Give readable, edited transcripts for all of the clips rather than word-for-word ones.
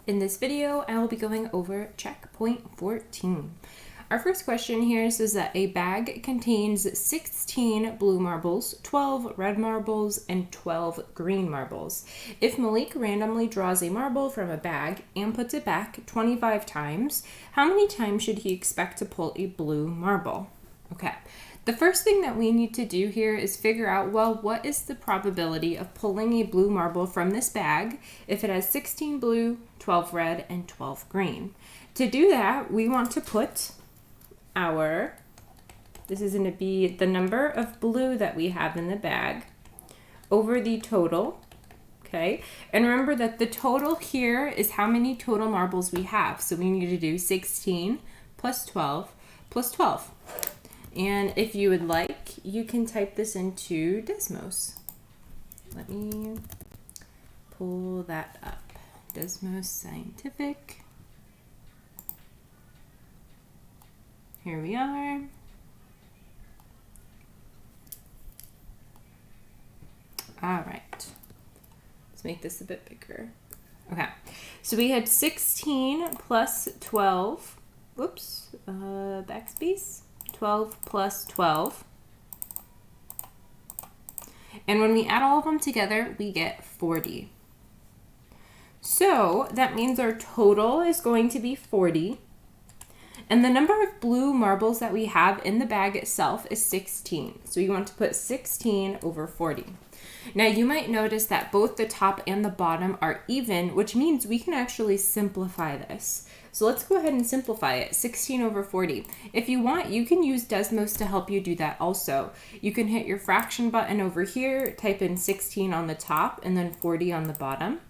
In this video, I will be going over checkpoint 14. Our first question here says that a bag contains 16 blue marbles, 12 red marbles, and 12 green marbles. If Malik randomly draws a marble from a bag and puts it back 25 times, how many times should he expect to pull a blue marble? Okay. The first thing that we need to do here is figure out, well, what is the probability of pulling a blue marble from this bag if it has 16 blue, 12 red, and 12 green? To do that, we want to put this is going to be the number of blue that we have in the bag over the total, okay? And remember that the total here is how many total marbles we have. So we need to do 16 plus 12 plus 12. And if you would like, you can type this into Desmos. Let me pull that up. Desmos Scientific. Here we are. All right. Let's make this a bit bigger. Okay. So we had 16 plus 12. Whoops. Backspace. 12 plus 12. And when we add all of them together, we get 40. So that means our total is going to be 40. And the number of blue marbles that we have in the bag itself is 16. So you want to put 16 over 40. Now you might notice that both the top and the bottom are even, which means we can actually simplify this. So let's go ahead and simplify it. 16 over 40. If you want, you can use Desmos to help you do that also. You can hit your fraction button over here, type in 16 on the top, and then 40 on the bottom.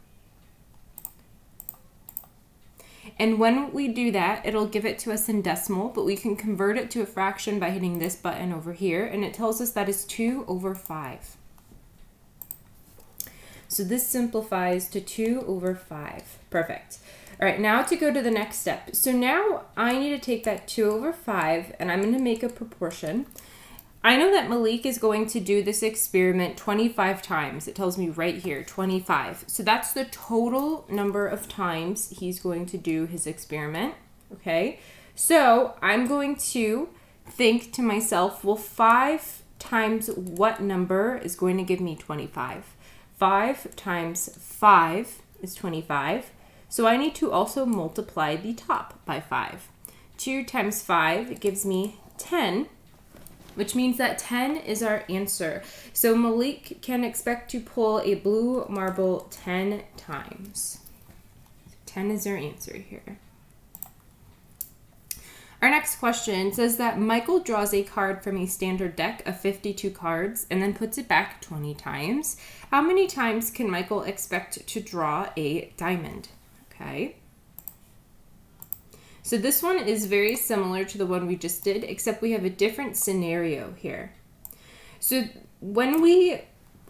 And when we do that, it'll give it to us in decimal, but we can convert it to a fraction by hitting this button over here, and it tells us that is 2 over 5. So this simplifies to 2 over 5. Perfect. All right, now to go to the next step. So now I need to take that 2 over 5, and I'm going to make a proportion. I know that Malik is going to do this experiment 25 times. It tells me right here, 25. So that's the total number of times he's going to do his experiment, okay? So I'm going to think to myself, well, 5 times what number is going to give me 25? 5 times 5 is 25. So I need to also multiply the top by 5. 2 times 5 gives me 10. Which means that 10 is our answer. So Malik can expect to pull a blue marble 10 times. 10 is our answer here. Our next question says that Michael draws a card from a standard deck of 52 cards and then puts it back 20 times. How many times can Michael expect to draw a diamond? Okay. So this one is very similar to the one we just did, except we have a different scenario here. So when we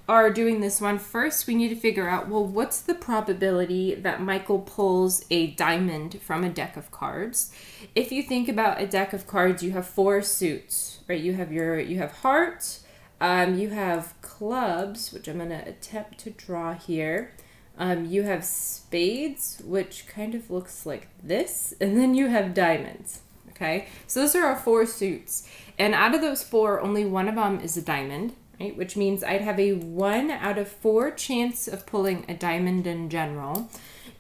are doing this one, first we need to figure out, well, what's the probability that Michael pulls a diamond from a deck of cards? If you think about a deck of cards, you have 4 suits, right? You have heart, you have clubs, which I'm going to attempt to draw here. You have spades, which kind of looks like this, and then you have diamonds, okay? So those are our 4 suits, and out of those 4, only one of them is a diamond, right? Which means I'd have a 1 out of 4 chance of pulling a diamond in general,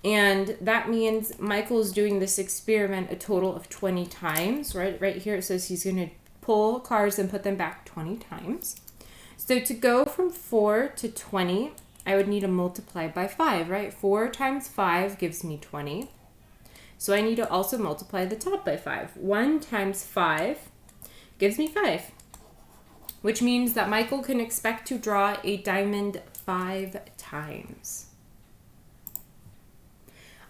and that means Michael's doing this experiment a total of 20 times, right? Right here it says he's going to pull cards and put them back 20 times. So to go from 4 to 20, I would need to multiply by 5, right? 4 times 5 gives me 20. So I need to also multiply the top by 5. 1 times 5 gives me 5, which means that Michael can expect to draw a diamond 5 times.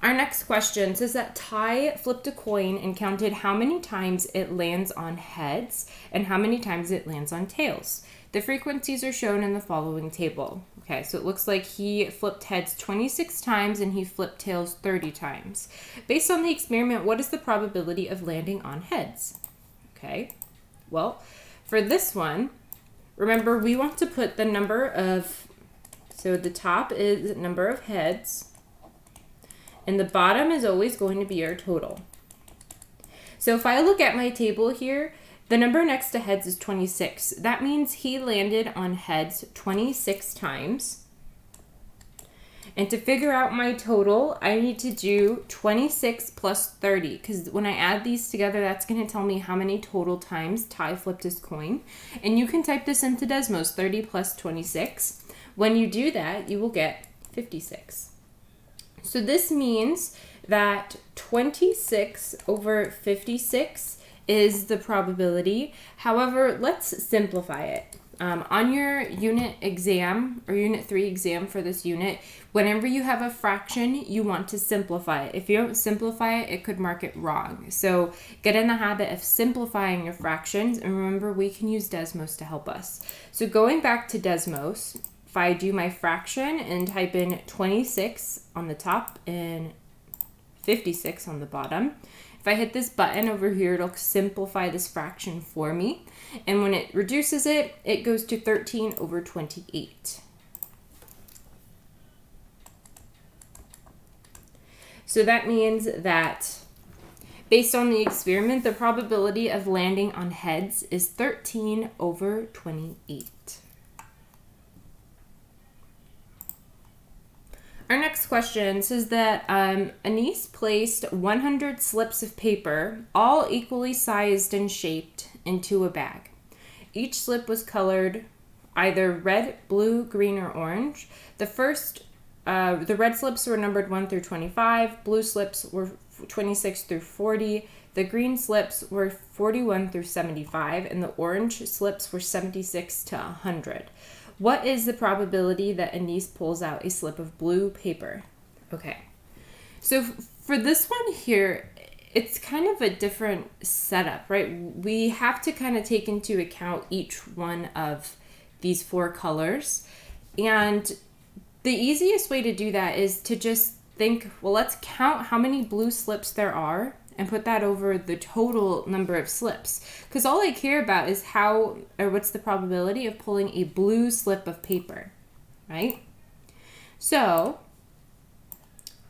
Our next question says that Ty flipped a coin and counted how many times it lands on heads and how many times it lands on tails. The frequencies are shown in the following table. Okay, so it looks like he flipped heads 26 times and he flipped tails 30 times. Based on the experiment, what is the probability of landing on heads? Okay, well, for this one, remember we want to put the number of, so the top is number of heads, and the bottom is always going to be our total. So if I look at my table here, the number next to heads is 26. That means he landed on heads 26 times. And to figure out my total, I need to do 26 plus 30, because when I add these together, that's going to tell me how many total times Ty flipped his coin. And you can type this into Desmos, 30 plus 26. When you do that, you will get 56. So this means that 26 over 56 is the probability. However, let's simplify it. On your unit exam or unit 3 exam for this unit, whenever you have a fraction, you want to simplify it. If you don't simplify it, it could mark it wrong. So get in the habit of simplifying your fractions, and remember, we can use Desmos to help us. So going back to Desmos, if I do my fraction and type in 26 on the top and 56 on the bottom, if I hit this button over here, it'll simplify this fraction for me. And when it reduces it, it goes to 13 over 28. So that means that based on the experiment, the probability of landing on heads is 13 over 28. Our next question says that Anis placed 100 slips of paper, all equally sized and shaped, into a bag. Each slip was colored either red, blue, green, or orange. The red slips were numbered 1 through 25, blue slips were 26 through 40, the green slips were 41 through 75, and the orange slips were 76 to 100. What is the probability that Anis pulls out a slip of blue paper? Okay, so for this one here, it's kind of a different setup, right? We have to kind of take into account each one of these 4 colors. And the easiest way to do that is to just think, well, let's count how many blue slips there are and put that over the total number of slips. Because all I care about is what's the probability of pulling a blue slip of paper, right? So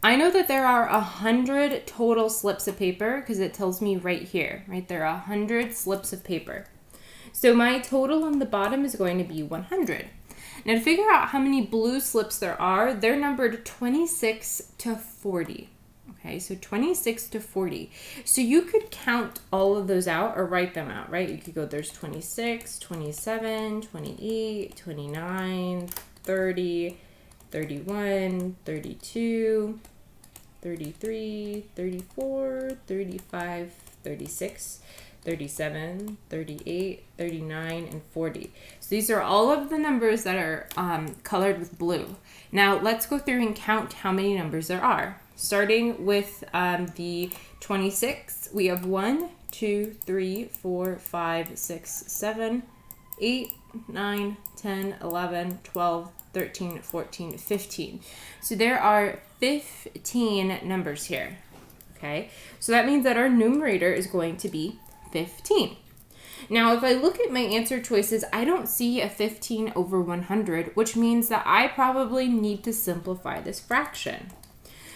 I know that there are 100 total slips of paper because it tells me right here, right? There are 100 slips of paper. So my total on the bottom is going to be 100. Now to figure out how many blue slips there are, they're numbered 26 to 40. Okay, so 26 to 40. So you could count all of those out or write them out, right? You could go, there's 26, 27, 28, 29, 30, 31, 32, 33, 34, 35, 36, 37, 38, 39, and 40. So these are all of the numbers that are colored with blue. Now let's go through and count how many numbers there are. Starting with the 26, we have 1, 2, 3, 4, 5, 6, 7, 8, 9, 10, 11, 12, 13, 14, 15. So there are 15 numbers here. Okay, so that means that our numerator is going to be 15. Now, if I look at my answer choices, I don't see a 15 over 100, which means that I probably need to simplify this fraction.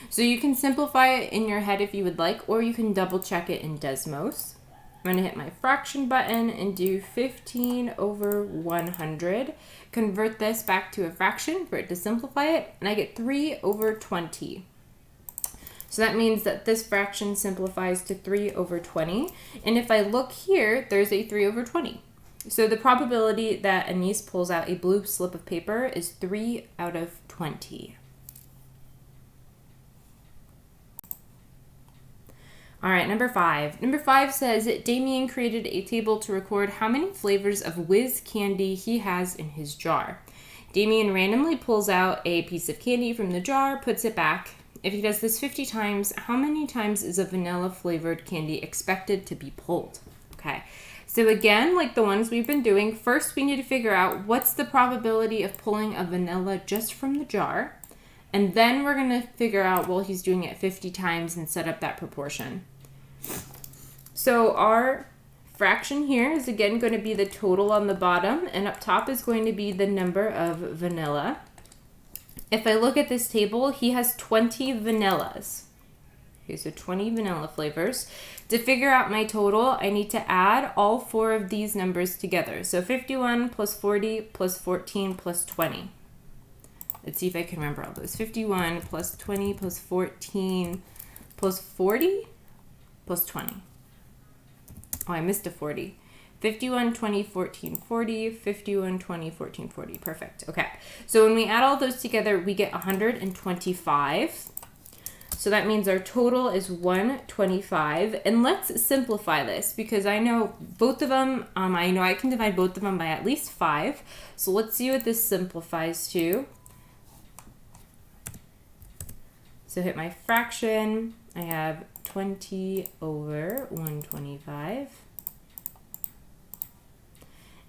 So you can simplify it in your head if you would like, or you can double check it in Desmos. I'm going to hit my fraction button and do 15 over 100. Convert this back to a fraction for it to simplify it, and I get 3 over 20. So that means that this fraction simplifies to 3 over 20. And if I look here, there's a 3 over 20. So the probability that Anis pulls out a blue slip of paper is 3 out of 20. All right, number 5. Number 5 says Damien created a table to record how many flavors of Whiz candy he has in his jar. Damien randomly pulls out a piece of candy from the jar, puts it back. If he does this 50 times, how many times is a vanilla flavored candy expected to be pulled? Okay, so again, like the ones we've been doing, first we need to figure out what's the probability of pulling a vanilla just from the jar. And then we're going to figure out, well, he's doing it 50 times and set up that proportion. So our fraction here is again going to be the total on the bottom, and up top is going to be the number of vanilla. If I look at this table, he has 20 vanillas. Okay, so 20 vanilla flavors. To figure out my total, I need to add all 4 of these numbers together. So 51 plus 40 plus 14 plus 20. Let's see if I can remember all those. 51 plus 20 plus 14 plus 40 plus 20. Oh, I missed a 40. 51, 20, 14, 40, 51, 20, 14, 40. Perfect. Okay. So when we add all those together, we get 125. So that means our total is 125. And let's simplify this because I know both of them, I know I can divide both of them by at least 5. So let's see what this simplifies to. So hit my fraction. I have 20 over 125.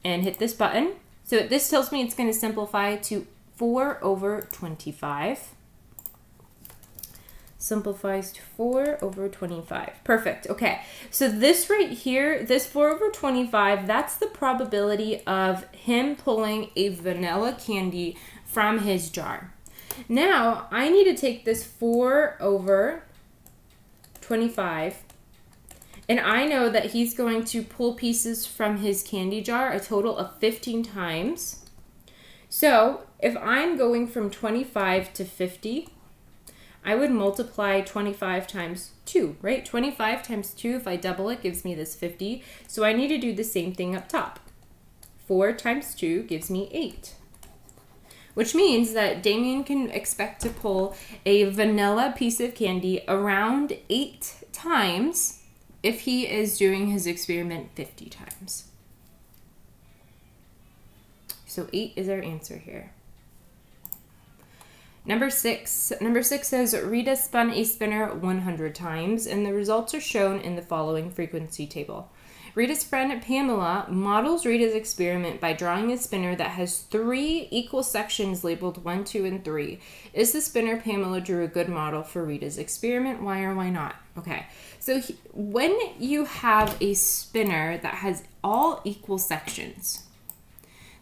And hit this button. So this tells me it's going to simplify to 4 over 25. Simplifies to 4 over 25. Perfect. Okay. So this right here, this 4 over 25, that's the probability of him pulling a vanilla candy from his jar. Now, I need to take this 4 over 25, and I know that he's going to pull pieces from his candy jar a total of 15 times. So, if I'm going from 25 to 50, I would multiply 25 times 2, right? 25 times 2, if I double it, gives me this 50. So I need to do the same thing up top. 4 times 2 gives me 8. Which means that Damien can expect to pull a vanilla piece of candy around 8 times if he is doing his experiment 50 times. So 8 is our answer here. Number 6. Number 6 says, Rita spun a spinner 100 times, and the results are shown in the following frequency table. Rita's friend Pamela models Rita's experiment by drawing a spinner that has 3 equal sections labeled 1, 2, and 3. Is the spinner Pamela drew a good model for Rita's experiment? Why or why not? Okay, so when you have a spinner that has all equal sections,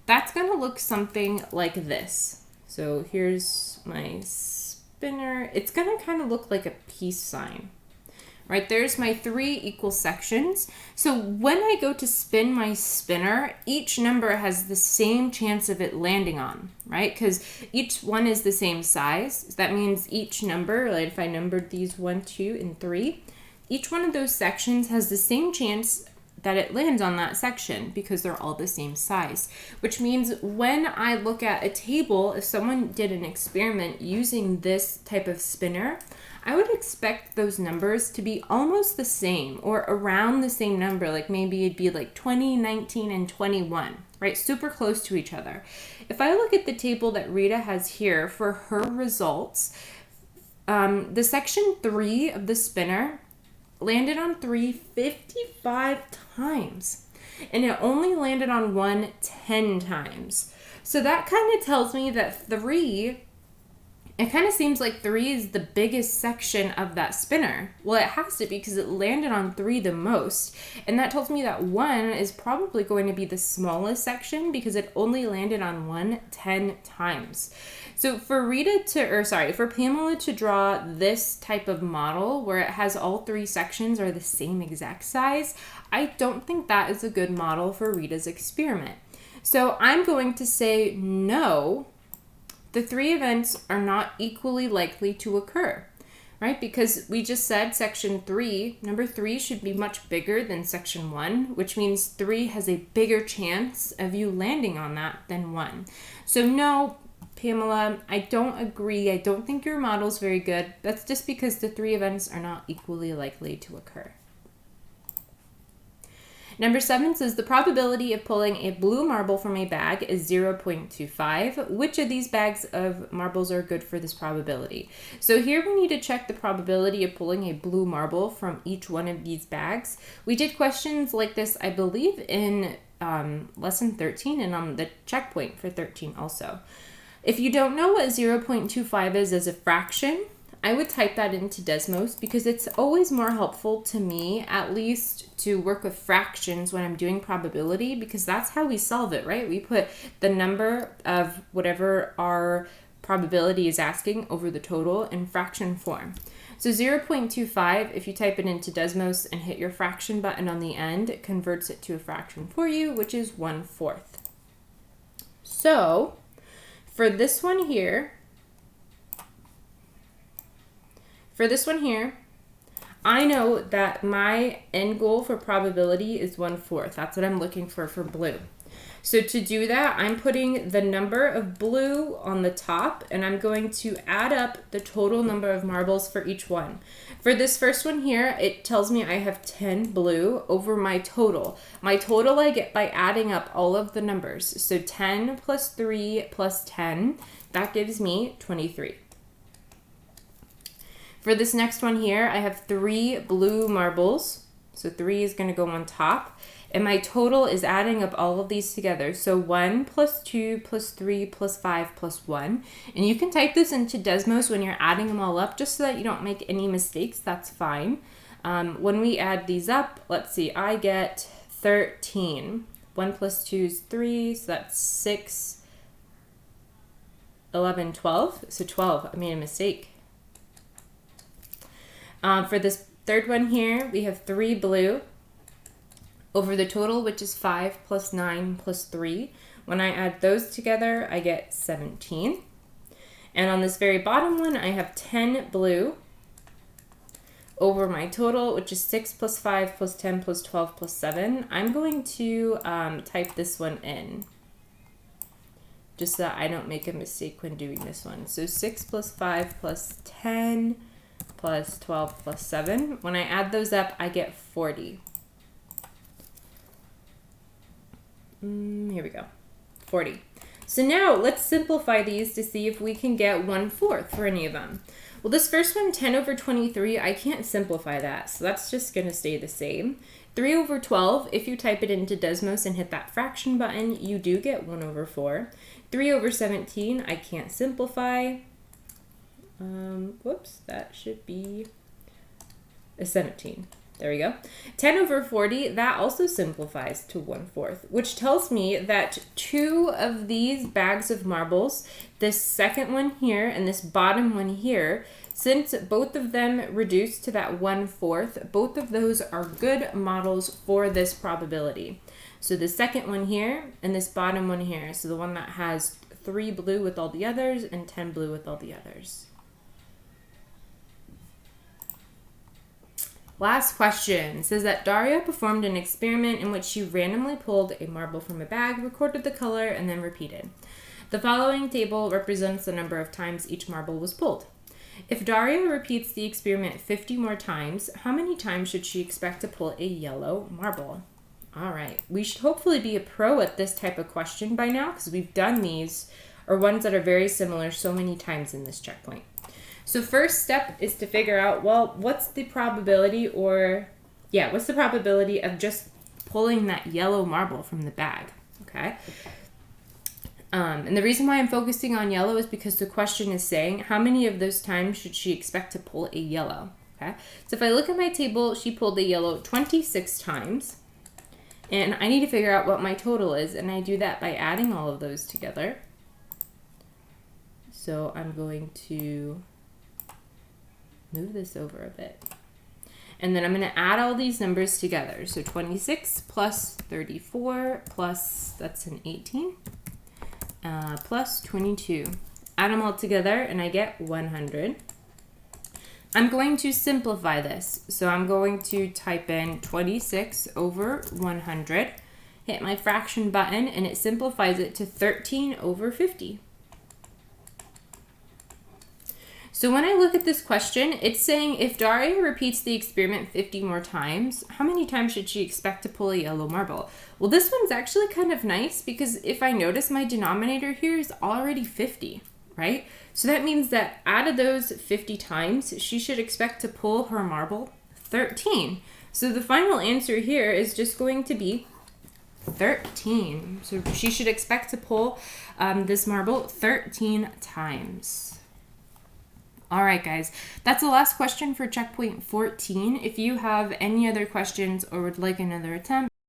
that's going to look something like this. So here's my spinner. It's going to kind of look like a peace sign. Right, there's my 3 equal sections. So when I go to spin my spinner, each number has the same chance of it landing on, right? Because each one is the same size. That means each number, like if I numbered these 1, 2, and 3, each one of those sections has the same chance that it lands on that section because they're all the same size. Which means when I look at a table, if someone did an experiment using this type of spinner, I would expect those numbers to be almost the same or around the same number. Like maybe it'd be like 20, 19, and 21, right? Super close to each other. If I look at the table that Rita has here for her results, the section 3 of the spinner landed on 3 55 times. And it only landed on 1 10 times. So that kind of tells me that 3... It kind of seems like 3 is the biggest section of that spinner. Well, it has to be because it landed on 3 the most. And that tells me that 1 is probably going to be the smallest section because it only landed on 1 10 times. So for Pamela to draw this type of model where it has all 3 sections are the same exact size, I don't think that is a good model for Rita's experiment. So I'm going to say no. The 3 events are not equally likely to occur, right? Because we just said section 3, number 3 should be much bigger than section 1, which means 3 has a bigger chance of you landing on that than 1. So no, Pamela, I don't agree. I don't think your model's very good. That's just because the 3 events are not equally likely to occur. Number 7 says the probability of pulling a blue marble from a bag is 0.25. Which of these bags of marbles are good for this probability? So here we need to check the probability of pulling a blue marble from each one of these bags. We did questions like this, I believe, in lesson 13 and on the checkpoint for 13 also. If you don't know what 0.25 is as a fraction, I would type that into Desmos because it's always more helpful to me, at least, to work with fractions when I'm doing probability because that's how we solve it, right? We put the number of whatever our probability is asking over the total in fraction form. So 0.25, if you type it into Desmos and hit your fraction button on the end, it converts it to a fraction for you, which is 1/4. So for this one here, I know that my end goal for probability is 1/4. That's what I'm looking for blue. So to do that, I'm putting the number of blue on the top, and I'm going to add up the total number of marbles for each one. For this first one here, it tells me I have 10 blue over my total. My total I get by adding up all of the numbers. So 10 plus 3 plus 10, that gives me 23. For this next one here, I have 3 blue marbles. So 3 is going to go on top. And my total is adding up all of these together. So 1 plus 2 plus 3 plus 5 plus 1. And you can type this into Desmos when you're adding them all up just so that you don't make any mistakes. That's fine. When we add these up, let's see, I get 13. 1 plus 2 is 3, so that's 6, 11, 12. So 12, I made a mistake. For this third one here, we have 3 blue over the total, which is 5 plus 9 plus 3. When I add those together, I get 17. And on this very bottom one, I have 10 blue over my total, which is 6 plus 5 plus 10 plus 12 plus 7. I'm going to type this one in, just so that I don't make a mistake when doing this one. So 6 plus 5 plus 10 plus 12 plus 7. When I add those up, I get 40. Here we go, 40. So now let's simplify these to see if we can get 1/4 for any of them. Well, this first one, 10 over 23, I can't simplify that, so that's just going to stay the same. 3 over 12, if you type it into Desmos and hit that fraction button, you do get 1/4. 3 over 17, I can't simplify. Whoops, that should be a 17. There we go. 10 over 40, that also simplifies to 1/4, which tells me that 2 of these bags of marbles, this second one here and this bottom one here, since both of them reduce to that 1/4, both of those are good models for this probability. So the second one here and this bottom one here, so the one that has 3 blue with all the others and 10 blue with all the others. Last question says that Daria performed an experiment in which she randomly pulled a marble from a bag, recorded the color, and then repeated. The following table represents the number of times each marble was pulled. If Daria repeats the experiment 50 more times, how many times should she expect to pull a yellow marble? All right, we should hopefully be a pro at this type of question by now because we've done these, or ones that are very similar, so many times in this checkpoint. So first step is to figure out, well, what's the probability of just pulling that yellow marble from the bag, okay? And the reason why I'm focusing on yellow is because the question is saying, how many of those times should she expect to pull a yellow, okay? So if I look at my table, she pulled a yellow 26 times, and I need to figure out what my total is, and I do that by adding all of those together. So I'm going to move this over a bit. And then I'm going to add all these numbers together. So 26 plus 34 plus, that's an 18, plus 22. Add them all together and I get 100. I'm going to simplify this. So I'm going to type in 26 over 100, hit my fraction button, and it simplifies it to 13 over 50. So when I look at this question, it's saying if Daria repeats the experiment 50 more times, how many times should she expect to pull a yellow marble? Well, this one's actually kind of nice because if I notice my denominator here is already 50, right? So that means that out of those 50 times, she should expect to pull her marble 13. So the final answer here is just going to be 13. So she should expect to pull this marble 13 times. All right, guys, that's the last question for checkpoint 14. If you have any other questions or would like another attempt,